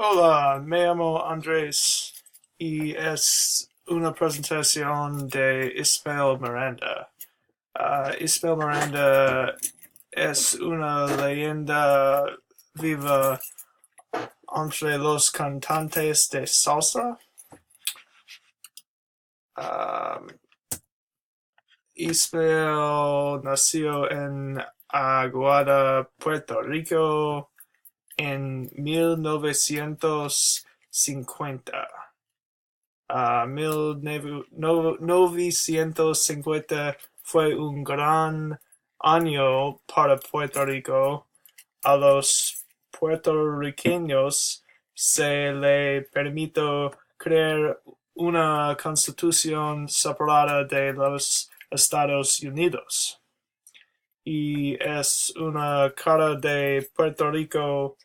Hola, me llamo Andrés y es una presentación de Ismael Miranda. Ismael Miranda es una leyenda viva entre los cantantes de salsa. Um, Ismael nació en Aguada, Puerto Rico en 1950. 1950 fue un gran año para Puerto Rico. A los puertorriqueños se le permitió crear una constitución separada de los Estados Unidos. Y es una cara de Puerto Rico,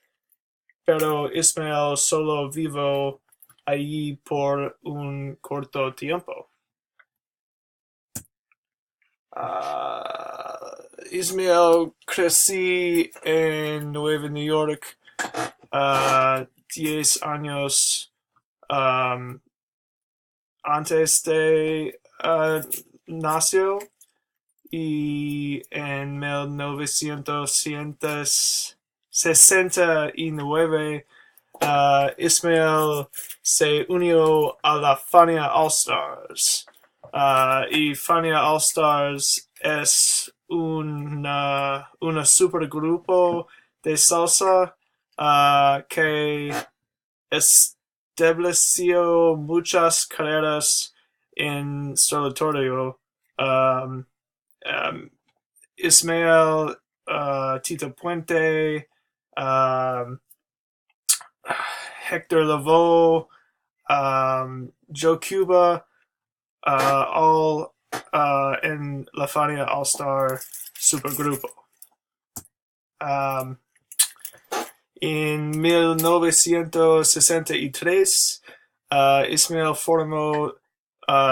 pero Ismael solo vivió allí por un corto tiempo. Ismael crecí en Nueva York 10 años antes de nació y en 1969 Ismael se unió a la Fania All Stars. Y Fania All Stars es una supergrupo de salsa que estableció muchas carreras en solitario. Um, um, Ismael, Tito Puente, Hector Lavoe, Joe Cuba, all en la Fania All Star Supergrupo. En 1963, Ismael formó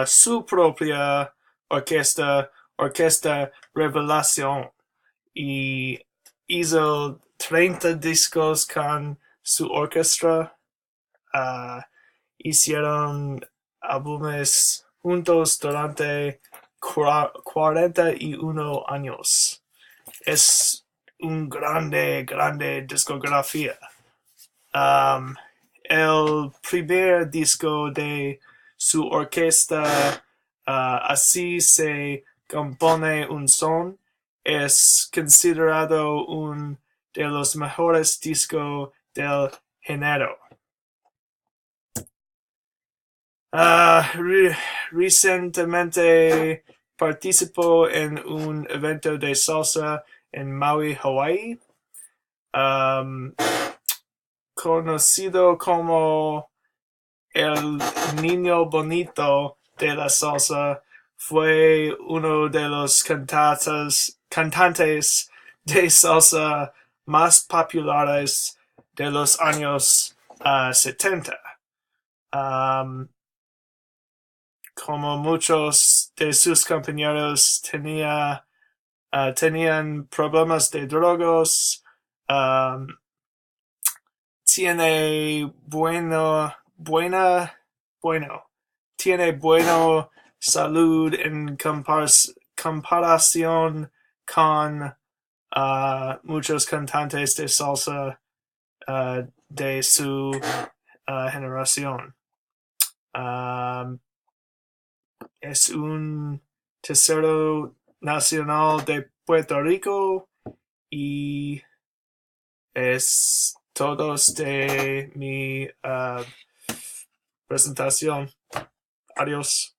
su propia Orquesta Revelación, y hizo 30 discos con su orquesta. Hicieron álbumes juntos durante 41 años. Es un grande discografía. El primer disco de su orquesta, Así se compone un son, es considerado uno de los mejores discos del género. Recientemente participó en un evento de salsa en Maui, Hawaii, conocido como el niño bonito de la salsa. Fue uno de los cantantes de salsa más populares de los años 70. Como muchos de sus compañeros tenían problemas de drogas. Tiene tiene buena salud en comparación con muchos cantantes de salsa de su generación. Es un tesoro nacional de Puerto Rico y es todos de mi presentación. Adiós.